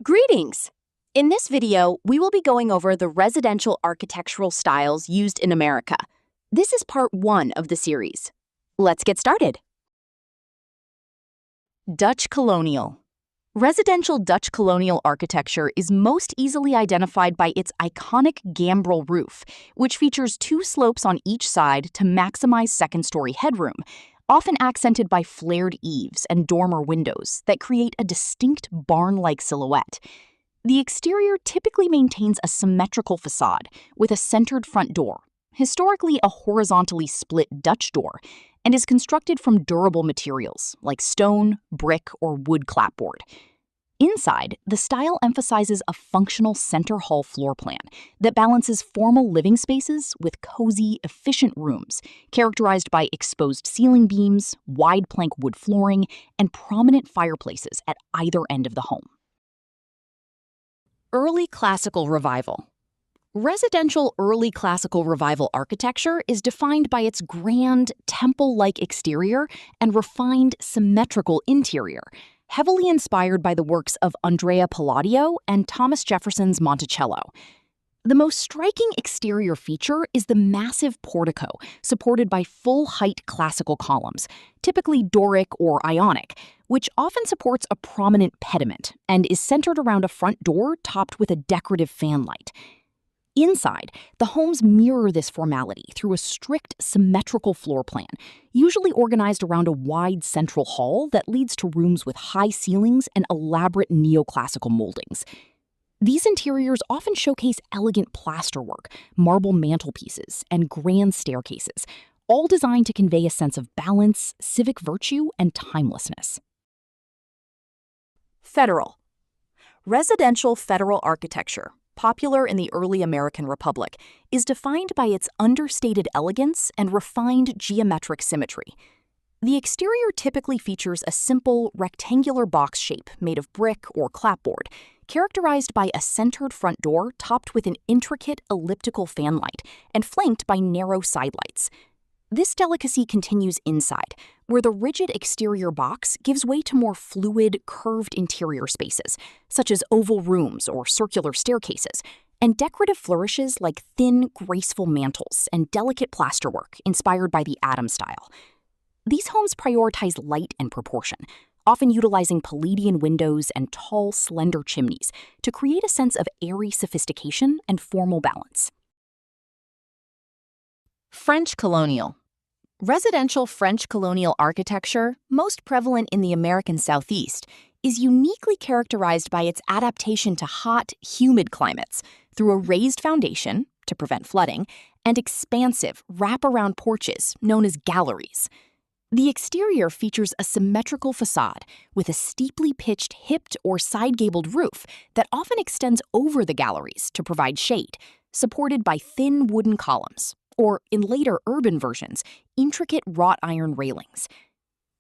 Greetings! In this video, we will be going over the residential architectural styles used in America. This is part 1 of the series. Let's get started. Dutch Colonial. Residential Dutch colonial architecture is most easily identified by its iconic gambrel roof, which features 2 slopes on each side to maximize second-story headroom, often accented by flared eaves and dormer windows that create a distinct barn-like silhouette. The exterior typically maintains a symmetrical facade with a centered front door, historically a horizontally split Dutch door, and is constructed from durable materials like stone, brick, or wood clapboard. Inside, the style emphasizes a functional center hall floor plan that balances formal living spaces with cozy, efficient rooms, characterized by exposed ceiling beams, wide plank wood flooring, and prominent fireplaces at either end of the home. Early Classical Revival. Residential early classical revival architecture is defined by its grand, temple-like exterior and refined, symmetrical interior, heavily inspired by the works of Andrea Palladio and Thomas Jefferson's Monticello. The most striking exterior feature is the massive portico, supported by full-height classical columns, typically Doric or Ionic, which often supports a prominent pediment and is centered around a front door topped with a decorative fanlight. Inside, the homes mirror this formality through a strict, symmetrical floor plan, usually organized around a wide central hall that leads to rooms with high ceilings and elaborate neoclassical moldings. These interiors often showcase elegant plasterwork, marble mantelpieces, and grand staircases, all designed to convey a sense of balance, civic virtue, and timelessness. Federal. Residential federal architecture, popular in the early American Republic, is defined by its understated elegance and refined geometric symmetry. The exterior typically features a simple, rectangular box shape made of brick or clapboard, characterized by a centered front door topped with an intricate elliptical fanlight and flanked by narrow sidelights. This delicacy continues inside, where the rigid exterior box gives way to more fluid, curved interior spaces, such as oval rooms or circular staircases, and decorative flourishes like thin, graceful mantels and delicate plasterwork inspired by the Adam style. These homes prioritize light and proportion, often utilizing Palladian windows and tall, slender chimneys to create a sense of airy sophistication and formal balance. French Colonial. Residential French colonial architecture, most prevalent in the American Southeast, is uniquely characterized by its adaptation to hot, humid climates through a raised foundation, to prevent flooding, and expansive, wraparound porches known as galleries. The exterior features a symmetrical facade with a steeply pitched hipped or side-gabled roof that often extends over the galleries to provide shade, supported by thin wooden columns, or, in later urban versions, intricate wrought iron railings.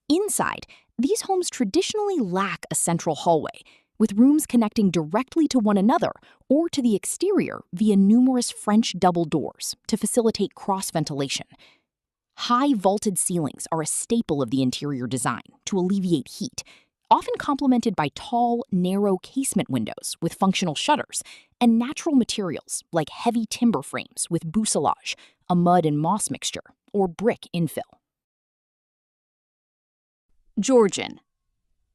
Inside, these homes traditionally lack a central hallway, with rooms connecting directly to one another or to the exterior via numerous French double doors to facilitate cross-ventilation. High vaulted ceilings are a staple of the interior design to alleviate heat, often complemented by tall, narrow casement windows with functional shutters and natural materials like heavy timber frames with bousselage, a mud and moss mixture, or brick infill. Georgian.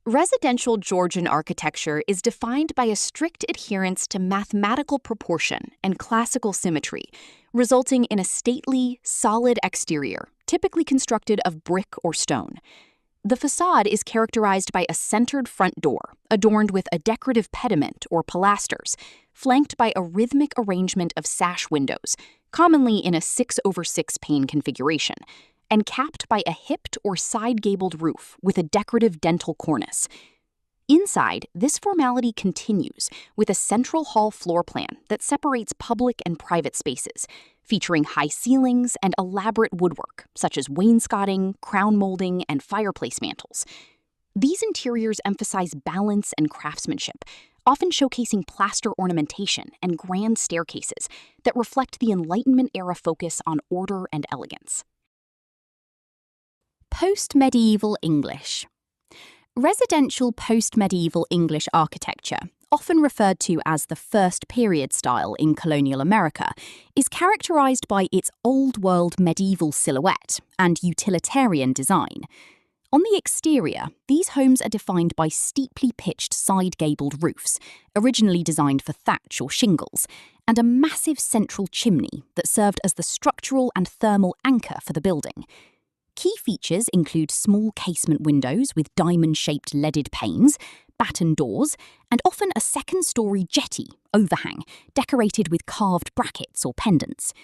Residential Georgian architecture is defined by a strict adherence to mathematical proportion and classical symmetry, resulting in a stately, solid exterior, typically constructed of brick or stone. The facade is characterized by a centered front door, adorned with a decorative pediment or pilasters, flanked by a rhythmic arrangement of sash windows, commonly in a 6/6 pane configuration, and capped by a hipped or side-gabled roof with a decorative dentil cornice. Inside, this formality continues with a central hall floor plan that separates public and private spaces, featuring high ceilings and elaborate woodwork, such as wainscoting, crown molding, and fireplace mantels. These interiors emphasize balance and craftsmanship, often showcasing plaster ornamentation and grand staircases that reflect the Enlightenment-era focus on order and elegance. Post-medieval English. Residential post-medieval English architecture, often referred to as the first period style in colonial America, is characterized by its old-world medieval silhouette and utilitarian design. On the exterior, these homes are defined by steeply pitched side-gabled roofs, originally designed for thatch or shingles, and a massive central chimney that served as the structural and thermal anchor for the building. Key features include small casement windows with diamond-shaped leaded panes, batten doors, and often a second-story jetty overhang decorated with carved brackets or pendants.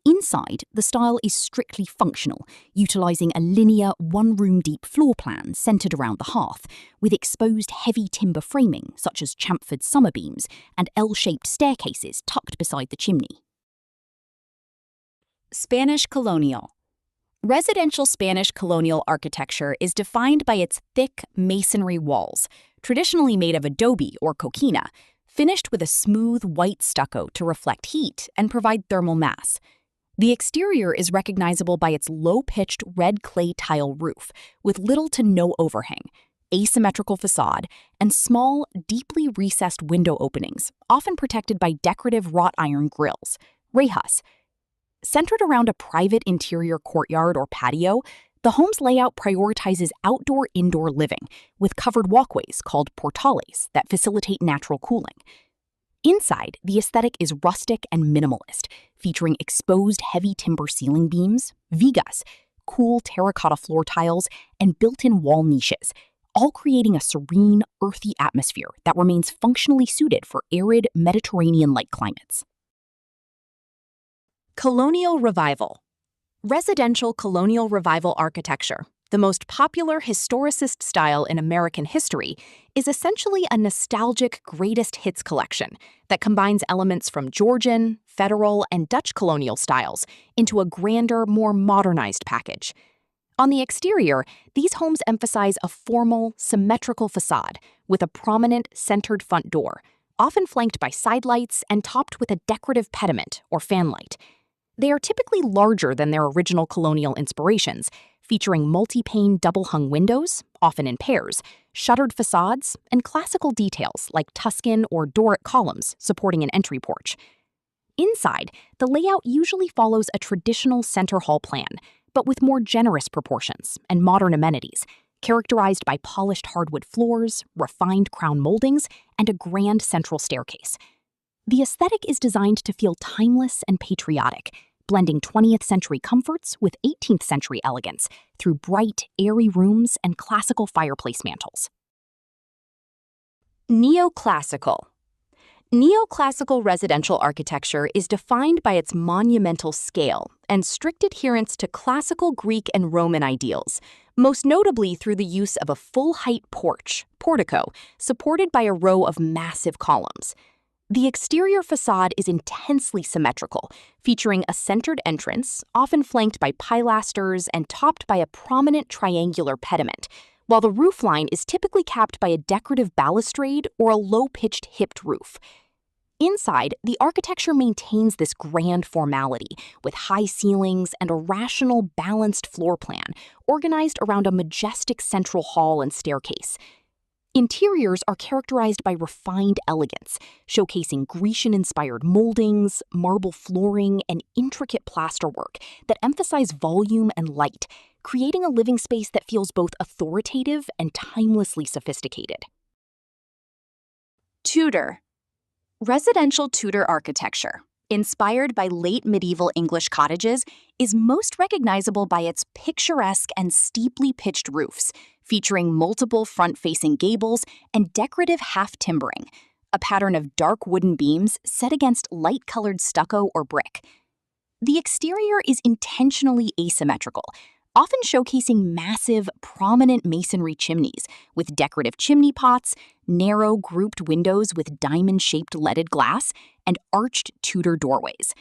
Inside, the style is strictly functional, utilizing a linear one-room-deep floor plan centered around the hearth, with exposed heavy timber framing such as chamfered summer beams and L-shaped staircases tucked beside the chimney. Spanish colonial. Residential Spanish colonial architecture is defined by its thick masonry walls, traditionally made of adobe or coquina, finished with a smooth white stucco to reflect heat and provide thermal mass. The exterior is recognizable by its low-pitched red clay tile roof with little to no overhang, asymmetrical facade, and small, deeply recessed window openings, often protected by decorative wrought iron grills, rejas. Centered around a private interior courtyard or patio, the home's layout prioritizes outdoor-indoor living, with covered walkways called portales that facilitate natural cooling. Inside, the aesthetic is rustic and minimalist, featuring exposed heavy timber ceiling beams, vigas, cool terracotta floor tiles, and built-in wall niches, all creating a serene, earthy atmosphere that remains functionally suited for arid, Mediterranean-like climates. Colonial Revival. Residential colonial revival architecture, the most popular historicist style in American history, is essentially a nostalgic greatest hits collection that combines elements from Georgian, federal, and Dutch colonial styles into a grander, more modernized package. On the exterior, these homes emphasize a formal, symmetrical facade with a prominent, centered front door, often flanked by sidelights and topped with a decorative pediment or fanlight. They are typically larger than their original colonial inspirations, featuring multi-pane double-hung windows, often in pairs, shuttered facades, and classical details like Tuscan or Doric columns supporting an entry porch. Inside, the layout usually follows a traditional center hall plan, but with more generous proportions and modern amenities, characterized by polished hardwood floors, refined crown moldings, and a grand central staircase. The aesthetic is designed to feel timeless and patriotic, blending 20th century comforts with 18th century elegance through bright, airy rooms and classical fireplace mantels. Neoclassical. Neoclassical residential architecture is defined by its monumental scale and strict adherence to classical Greek and Roman ideals, most notably through the use of a full-height porch, portico, supported by a row of massive columns. The exterior facade is intensely symmetrical, featuring a centered entrance, often flanked by pilasters and topped by a prominent triangular pediment, while the roofline is typically capped by a decorative balustrade or a low-pitched hipped roof. Inside, the architecture maintains this grand formality, with high ceilings and a rational, balanced floor plan, organized around a majestic central hall and staircase. Interiors are characterized by refined elegance, showcasing Grecian-inspired moldings, marble flooring, and intricate plasterwork that emphasize volume and light, creating a living space that feels both authoritative and timelessly sophisticated. Tudor. Residential Tudor architecture, inspired by late medieval English cottages, is most recognizable by its picturesque and steeply pitched roofs, featuring multiple front-facing gables and decorative half-timbering, a pattern of dark wooden beams set against light-colored stucco or brick. The exterior is intentionally asymmetrical, often showcasing massive, prominent masonry chimneys with decorative chimney pots, narrow grouped windows with diamond-shaped leaded glass, and arched Tudor doorways.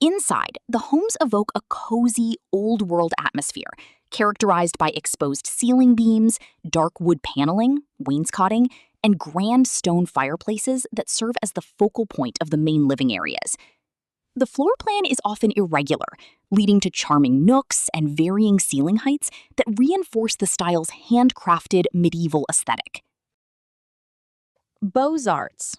Inside, the homes evoke a cozy, old-world atmosphere, characterized by exposed ceiling beams, dark wood paneling, wainscoting, and grand stone fireplaces that serve as the focal point of the main living areas. The floor plan is often irregular, leading to charming nooks and varying ceiling heights that reinforce the style's handcrafted medieval aesthetic. Beaux-Arts.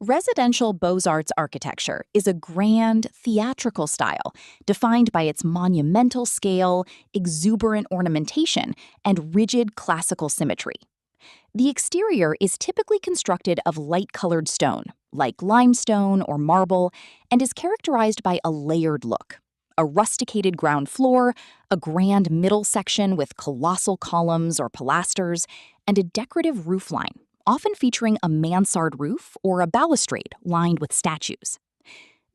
Residential Beaux-Arts architecture is a grand, theatrical style defined by its monumental scale, exuberant ornamentation, and rigid classical symmetry. The exterior is typically constructed of light-colored stone, like limestone or marble, and is characterized by a layered look. A rusticated ground floor, a grand middle section with colossal columns or pilasters, and a decorative roofline, often featuring a mansard roof or a balustrade lined with statues.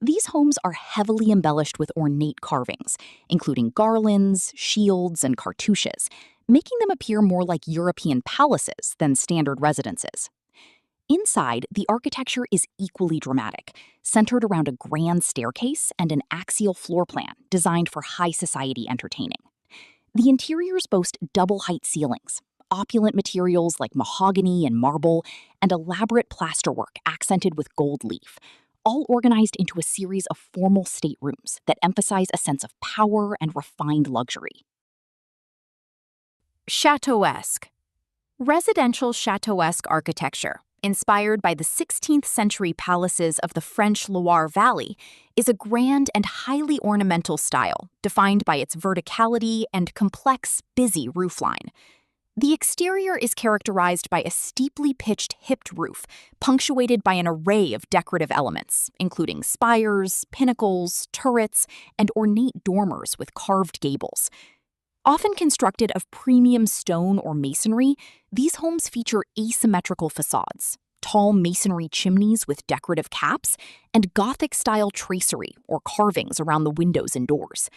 These homes are heavily embellished with ornate carvings, including garlands, shields, and cartouches, making them appear more like European palaces than standard residences. Inside, the architecture is equally dramatic, centered around a grand staircase and an axial floor plan designed for high society entertaining. The interiors boast double-height ceilings, opulent materials like mahogany and marble, and elaborate plasterwork accented with gold leaf, all organized into a series of formal staterooms that emphasize a sense of power and refined luxury. Chateauesque. Residential chateauesque architecture, inspired by the 16th century palaces of the French Loire Valley, is a grand and highly ornamental style defined by its verticality and complex, busy roofline. The exterior is characterized by a steeply pitched hipped roof, punctuated by an array of decorative elements, including spires, pinnacles, turrets, and ornate dormers with carved gables. Often constructed of premium stone or masonry, these homes feature asymmetrical facades, tall masonry chimneys with decorative caps, and Gothic-style tracery or carvings around the windows and doors.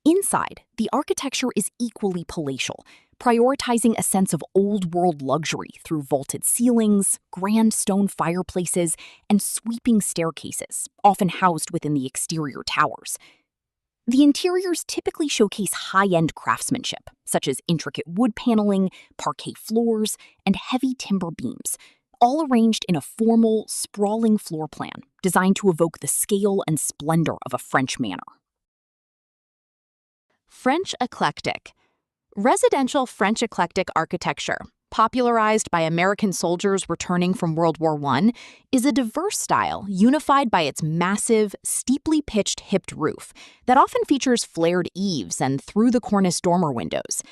Inside, the architecture is equally palatial, prioritizing a sense of old-world luxury through vaulted ceilings, grand stone fireplaces, and sweeping staircases, often housed within the exterior towers. The interiors typically showcase high-end craftsmanship, such as intricate wood paneling, parquet floors, and heavy timber beams, all arranged in a formal, sprawling floor plan designed to evoke the scale and splendor of a French manor. French eclectic. Residential French eclectic architecture, popularized by American soldiers returning from World War I, is a diverse style unified by its massive, steeply pitched hipped roof that often features flared eaves and through-the-cornice dormer windows.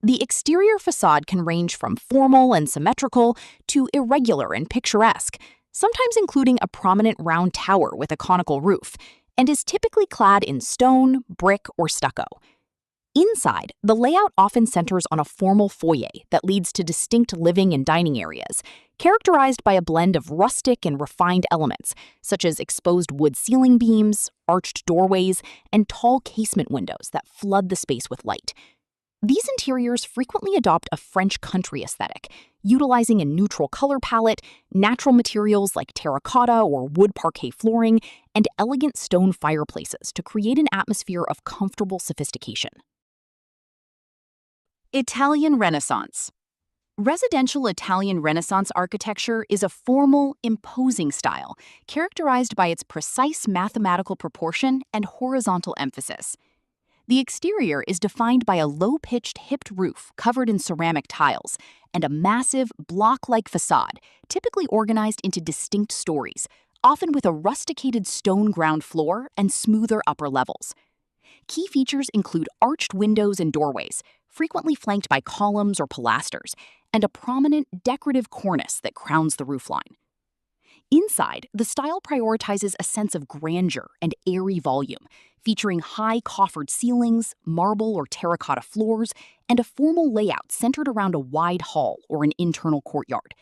The exterior facade can range from formal and symmetrical to irregular and picturesque, sometimes including a prominent round tower with a conical roof, and is typically clad in stone, brick, or stucco. Inside, the layout often centers on a formal foyer that leads to distinct living and dining areas, characterized by a blend of rustic and refined elements, such as exposed wood ceiling beams, arched doorways, and tall casement windows that flood the space with light. These interiors frequently adopt a French country aesthetic, utilizing a neutral color palette, natural materials like terracotta or wood parquet flooring, and elegant stone fireplaces to create an atmosphere of comfortable sophistication. Italian Renaissance. Residential Italian Renaissance architecture is a formal, imposing style characterized by its precise mathematical proportion and horizontal emphasis. The exterior is defined by a low-pitched hipped roof covered in ceramic tiles and a massive, block-like facade, typically organized into distinct stories, often with a rusticated stone ground floor and smoother upper levels. Key features include arched windows and doorways, frequently flanked by columns or pilasters, and a prominent decorative cornice that crowns the roofline. Inside, the style prioritizes a sense of grandeur and airy volume, featuring high coffered ceilings, marble or terracotta floors, and a formal layout centered around a wide hall or an internal courtyard.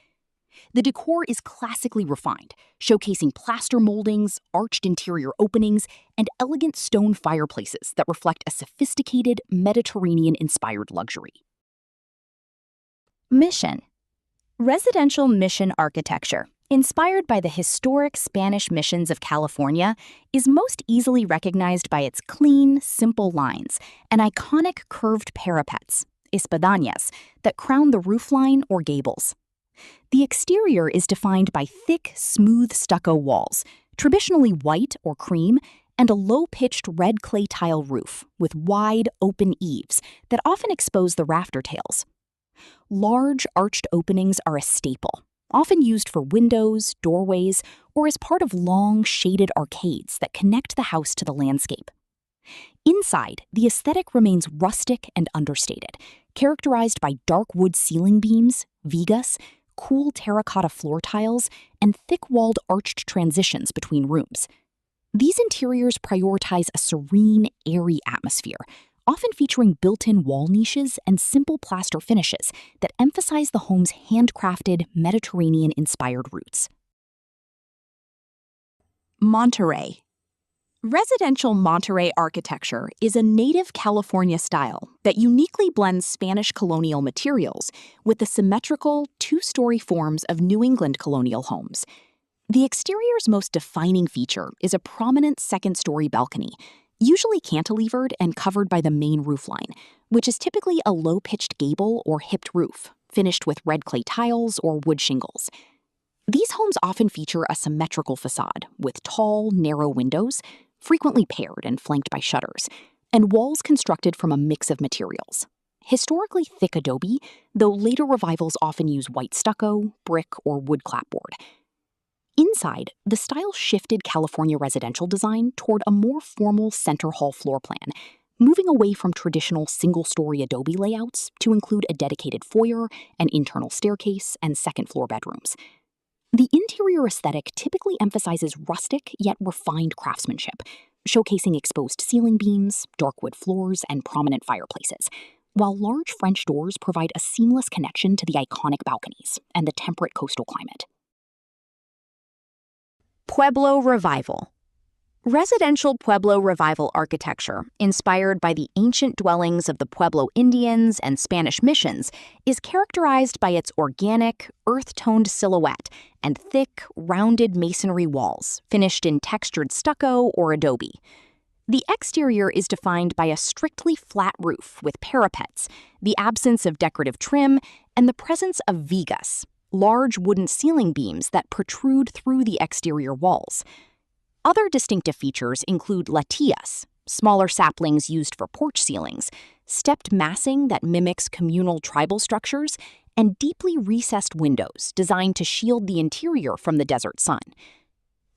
The decor is classically refined, showcasing plaster moldings, arched interior openings, and elegant stone fireplaces that reflect a sophisticated, Mediterranean-inspired luxury. Mission. Residential mission architecture, inspired by the historic Spanish missions of California, is most easily recognized by its clean, simple lines and iconic curved parapets, espadañas, that crown the roofline or gables. The exterior is defined by thick, smooth stucco walls, traditionally white or cream, and a low-pitched red clay tile roof with wide, open eaves that often expose the rafter tails. Large, arched openings are a staple, often used for windows, doorways, or as part of long, shaded arcades that connect the house to the landscape. Inside, the aesthetic remains rustic and understated, characterized by dark wood ceiling beams, vigas, cool terracotta floor tiles, and thick-walled arched transitions between rooms. These interiors prioritize a serene, airy atmosphere, often featuring built-in wall niches and simple plaster finishes that emphasize the home's handcrafted, Mediterranean-inspired roots. Monterey. Residential Monterey architecture is a native California style that uniquely blends Spanish colonial materials with the symmetrical, two-story forms of New England colonial homes. The exterior's most defining feature is a prominent second-story balcony, usually cantilevered and covered by the main roofline, which is typically a low-pitched gable or hipped roof, finished with red clay tiles or wood shingles. These homes often feature a symmetrical facade with tall, narrow windows, frequently paired and flanked by shutters, and walls constructed from a mix of materials. Historically thick adobe, though later revivals often use white stucco, brick, or wood clapboard. Inside, the style shifted California residential design toward a more formal center hall floor plan, moving away from traditional single-story adobe layouts to include a dedicated foyer, an internal staircase, and second-floor bedrooms. The interior aesthetic typically emphasizes rustic yet refined craftsmanship, showcasing exposed ceiling beams, dark wood floors, and prominent fireplaces, while large French doors provide a seamless connection to the iconic balconies and the temperate coastal climate. Pueblo Revival. Residential Pueblo Revival architecture, inspired by the ancient dwellings of the Pueblo Indians and Spanish missions, is characterized by its organic, earth-toned silhouette and thick, rounded masonry walls, finished in textured stucco or adobe. The exterior is defined by a strictly flat roof with parapets, the absence of decorative trim, and the presence of vigas, large wooden ceiling beams that protrude through the exterior walls. Other distinctive features include latillas, smaller saplings used for porch ceilings, stepped massing that mimics communal tribal structures, and deeply recessed windows designed to shield the interior from the desert sun.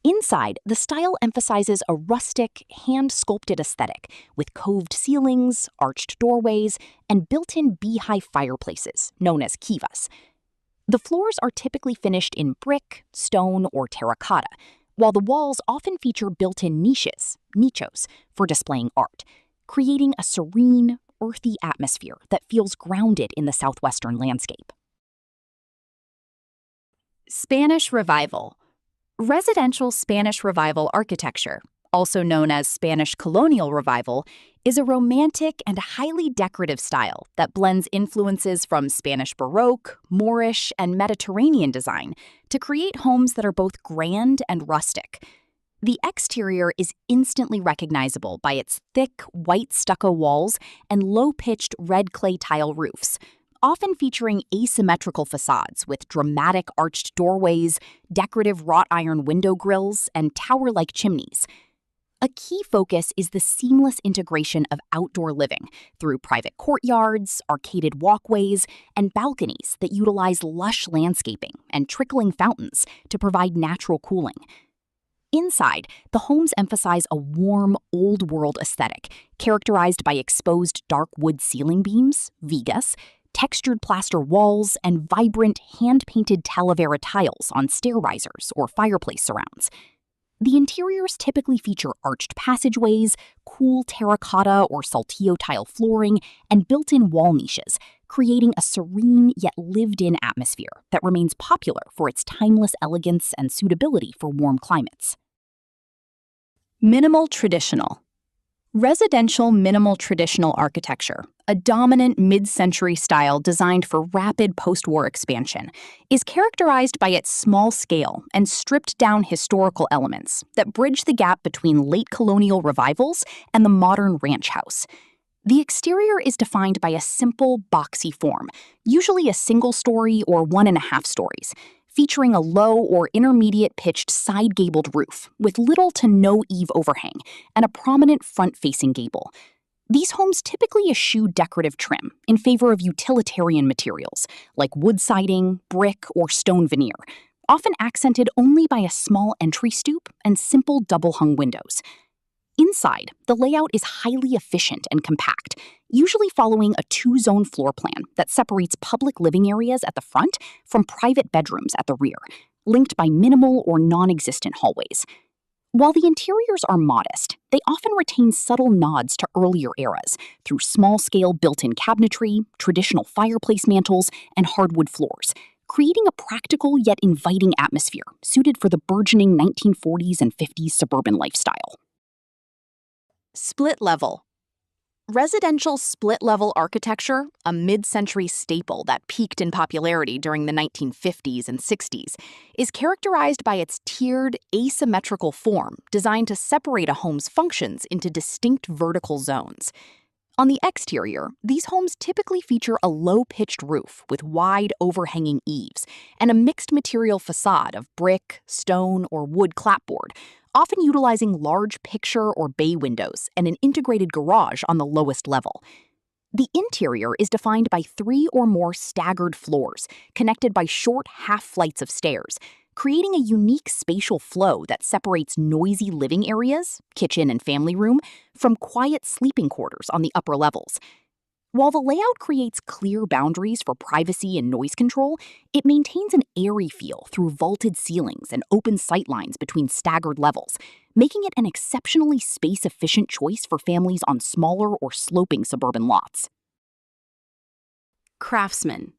Inside, the style emphasizes a rustic, hand-sculpted aesthetic with coved ceilings, arched doorways, and built-in beehive fireplaces, known as kivas. The floors are typically finished in brick, stone, or terracotta, while the walls often feature built-in nichos, for displaying art, creating a serene, earthy atmosphere that feels grounded in the southwestern landscape. Spanish Revival. Residential Spanish Revival architecture, also known as Spanish Colonial Revival, is a romantic and highly decorative style that blends influences from Spanish Baroque, Moorish, and Mediterranean design to create homes that are both grand and rustic. The exterior is instantly recognizable by its thick, white stucco walls and low-pitched red clay tile roofs, often featuring asymmetrical facades with dramatic arched doorways, decorative wrought iron window grills, and tower-like chimneys. A key focus is the seamless integration of outdoor living through private courtyards, arcaded walkways, and balconies that utilize lush landscaping and trickling fountains to provide natural cooling. Inside, the homes emphasize a warm, old-world aesthetic characterized by exposed dark wood ceiling beams, vigas, textured plaster walls, and vibrant hand-painted talavera tiles on stair risers or fireplace surrounds. The interiors typically feature arched passageways, cool terracotta or saltillo tile flooring, and built-in wall niches, creating a serene yet lived-in atmosphere that remains popular for its timeless elegance and suitability for warm climates. Minimal Traditional. Residential minimal traditional architecture, a dominant mid-century style designed for rapid post-war expansion, is characterized by its small scale and stripped-down historical elements that bridge the gap between late colonial revivals and the modern ranch house. The exterior is defined by a simple, boxy form, usually a single story or 1.5 stories, featuring a low or intermediate-pitched side-gabled roof with little to no eave overhang and a prominent front-facing gable. These homes typically eschew decorative trim in favor of utilitarian materials like wood siding, brick, or stone veneer, often accented only by a small entry stoop and simple double-hung windows. Inside, the layout is highly efficient and compact, usually following a two-zone floor plan that separates public living areas at the front from private bedrooms at the rear, linked by minimal or non-existent hallways. While the interiors are modest, they often retain subtle nods to earlier eras through small-scale built-in cabinetry, traditional fireplace mantels, and hardwood floors, creating a practical yet inviting atmosphere suited for the burgeoning 1940s and 50s suburban lifestyle. Split level. Residential split-level architecture, a mid-century staple that peaked in popularity during the 1950s and 60s, is characterized by its tiered, asymmetrical form designed to separate a home's functions into distinct vertical zones. On the exterior, these homes typically feature a low-pitched roof with wide, overhanging eaves and a mixed-material facade of brick, stone, or wood clapboard, often utilizing large picture or bay windows and an integrated garage on the lowest level. The interior is defined by 3 or more staggered floors, connected by short half-flights of stairs, creating a unique spatial flow that separates noisy living areas, kitchen and family room, from quiet sleeping quarters on the upper levels. While the layout creates clear boundaries for privacy and noise control, it maintains an airy feel through vaulted ceilings and open sightlines between staggered levels, making it an exceptionally space-efficient choice for families on smaller or sloping suburban lots. Craftsman.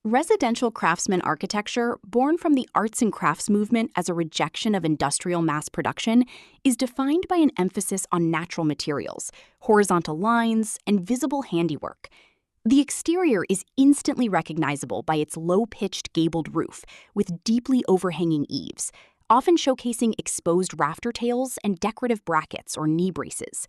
Residential craftsman architecture, born from the arts and crafts movement as a rejection of industrial mass production, is defined by an emphasis on natural materials, horizontal lines, and visible handiwork. The exterior is instantly recognizable by its low-pitched gabled roof with deeply overhanging eaves, often showcasing exposed rafter tails and decorative brackets or knee braces.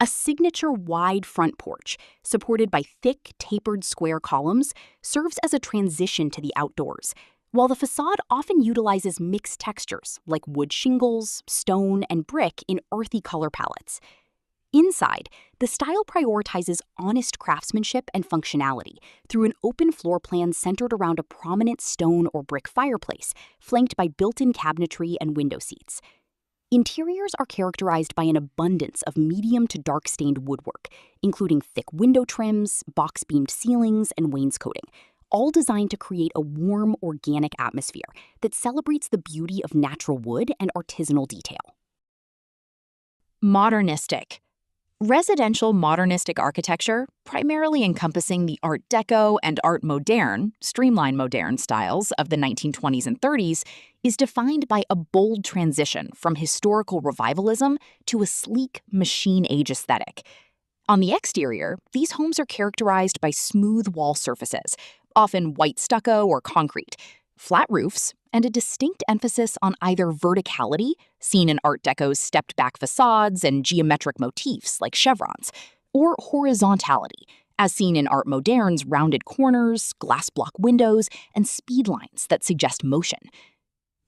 A signature wide front porch, supported by thick, tapered square columns, serves as a transition to the outdoors, while the facade often utilizes mixed textures like wood shingles, stone, and brick in earthy color palettes. Inside, the style prioritizes honest craftsmanship and functionality through an open floor plan centered around a prominent stone or brick fireplace, flanked by built-in cabinetry and window seats. Interiors are characterized by an abundance of medium to dark-stained woodwork, including thick window trims, box-beamed ceilings, and wainscoting, all designed to create a warm, organic atmosphere that celebrates the beauty of natural wood and artisanal detail. Modernistic. Residential modernistic architecture, primarily encompassing the Art Deco and Art Moderne, streamline moderne styles of the 1920s and 30s, is defined by a bold transition from historical revivalism to a sleek, machine-age aesthetic. On the exterior, these homes are characterized by smooth wall surfaces, often white stucco or concrete, flat roofs, and a distinct emphasis on either verticality, seen in Art Deco's stepped-back facades and geometric motifs like chevrons, or horizontality, as seen in Art Moderne's rounded corners, glass block windows, and speed lines that suggest motion.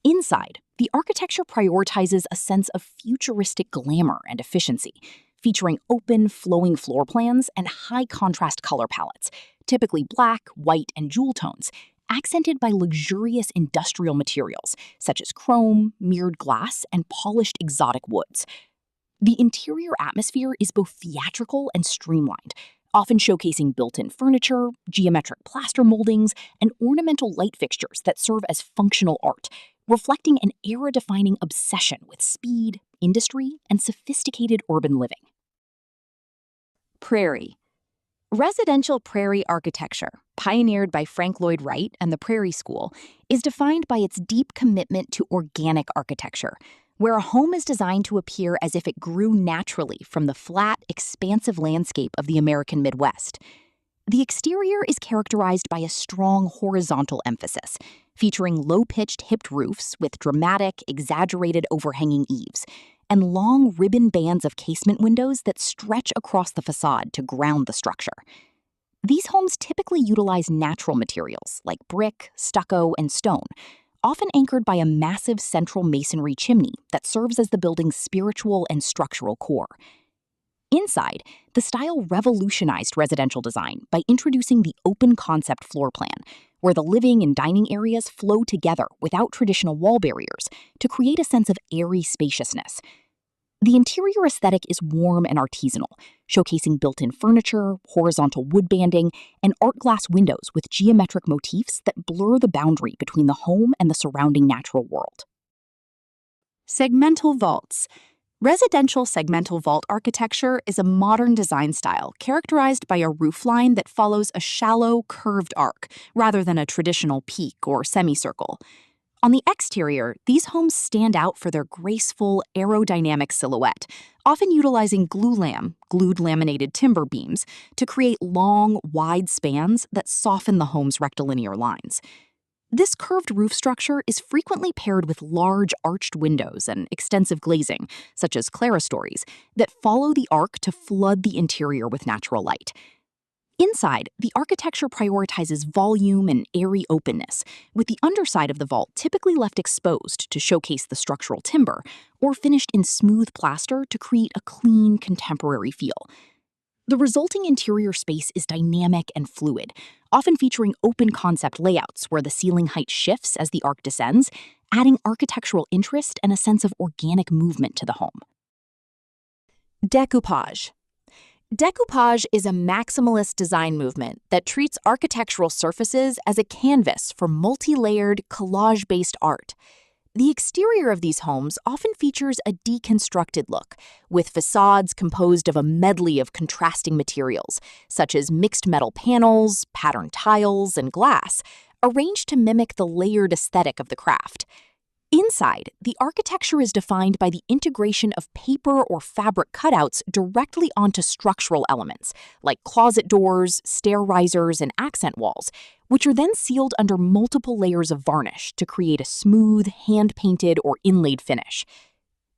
Inside, the architecture prioritizes a sense of futuristic glamour and efficiency, featuring open, flowing floor plans and high-contrast color palettes, typically black, white, and jewel tones, accented by luxurious industrial materials such as chrome, mirrored glass, and polished exotic woods. The interior atmosphere is both theatrical and streamlined, often showcasing built-in furniture, geometric plaster moldings, and ornamental light fixtures that serve as functional art, reflecting an era-defining obsession with speed, industry, and sophisticated urban living. Prairie. Residential prairie architecture, pioneered by Frank Lloyd Wright and the Prairie School, is defined by its deep commitment to organic architecture, where a home is designed to appear as if it grew naturally from the flat, expansive landscape of the American Midwest. The exterior is characterized by a strong horizontal emphasis, featuring low-pitched hipped roofs with dramatic, exaggerated overhanging eaves, and long ribbon bands of casement windows that stretch across the facade to ground the structure. These homes typically utilize natural materials like brick, stucco, and stone, often anchored by a massive central masonry chimney that serves as the building's spiritual and structural core. Inside, the style revolutionized residential design by introducing the open concept floor plan, where the living and dining areas flow together without traditional wall barriers to create a sense of airy spaciousness. The interior aesthetic is warm and artisanal, showcasing built-in furniture, horizontal wood banding, and art glass windows with geometric motifs that blur the boundary between the home and the surrounding natural world. Segmental vaults. Residential segmental vault architecture is a modern design style characterized by a roofline that follows a shallow, curved arc rather than a traditional peak or semicircle. On the exterior, these homes stand out for their graceful, aerodynamic silhouette, often utilizing glued laminated timber beams, to create long, wide spans that soften the home's rectilinear lines. This curved roof structure is frequently paired with large arched windows and extensive glazing, such as clerestories, that follow the arc to flood the interior with natural light. Inside, the architecture prioritizes volume and airy openness, with the underside of the vault typically left exposed to showcase the structural timber, or finished in smooth plaster to create a clean, contemporary feel. The resulting interior space is dynamic and fluid, often featuring open concept layouts where the ceiling height shifts as the arc descends, adding architectural interest and a sense of organic movement to the home. Decoupage. Decoupage is a maximalist design movement that treats architectural surfaces as a canvas for multi-layered, collage-based art. The exterior of these homes often features a deconstructed look, with facades composed of a medley of contrasting materials, such as mixed metal panels, patterned tiles, and glass, arranged to mimic the layered aesthetic of the craft. Inside, the architecture is defined by the integration of paper or fabric cutouts directly onto structural elements, like closet doors, stair risers, and accent walls, which are then sealed under multiple layers of varnish to create a smooth, hand-painted, or inlaid finish.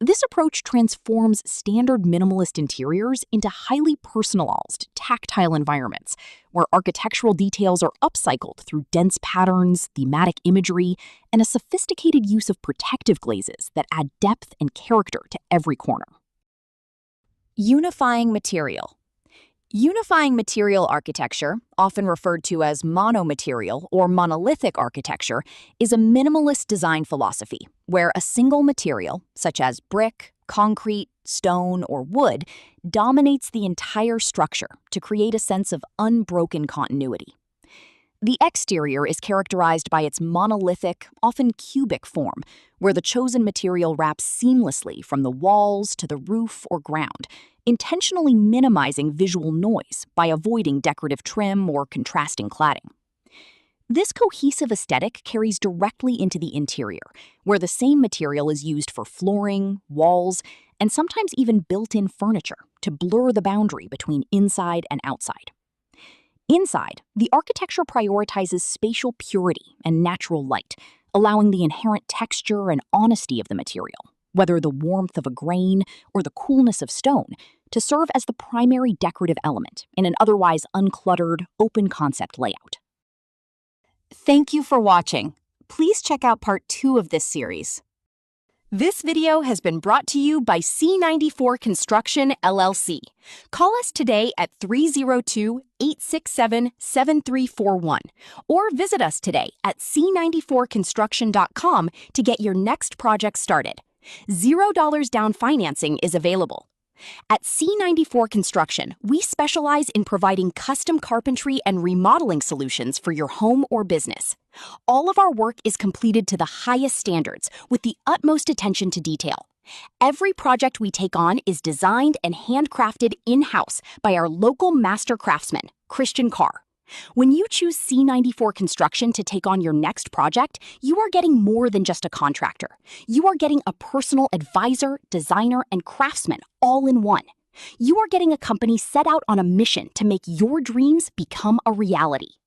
This approach transforms standard minimalist interiors into highly personalized, tactile environments, where architectural details are upcycled through dense patterns, thematic imagery, and a sophisticated use of protective glazes that add depth and character to every corner. Unifying material. Unifying material architecture, often referred to as monomaterial or monolithic architecture, is a minimalist design philosophy where a single material, such as brick, concrete, stone, or wood, dominates the entire structure to create a sense of unbroken continuity. The exterior is characterized by its monolithic, often cubic form, where the chosen material wraps seamlessly from the walls to the roof or ground, intentionally minimizing visual noise by avoiding decorative trim or contrasting cladding. This cohesive aesthetic carries directly into the interior, where the same material is used for flooring, walls, and sometimes even built-in furniture to blur the boundary between inside and outside. Inside, the architecture prioritizes spatial purity and natural light, allowing the inherent texture and honesty of the material, whether the warmth of a grain or the coolness of stone, to serve as the primary decorative element in an otherwise uncluttered, open-concept layout. Thank you for watching. Please check out part 2 of this series. This video has been brought to you by C94 Construction, LLC. Call us today at 302-867-7341 or visit us today at c94construction.com to get your next project started. $0 down financing is available. At C94 Construction, we specialize in providing custom carpentry and remodeling solutions for your home or business. All of our work is completed to the highest standards with the utmost attention to detail. Every project we take on is designed and handcrafted in-house by our local master craftsman, Christian Carr. When you choose C94 Construction to take on your next project, you are getting more than just a contractor. You are getting a personal advisor, designer, and craftsman all in one. You are getting a company set out on a mission to make your dreams become a reality.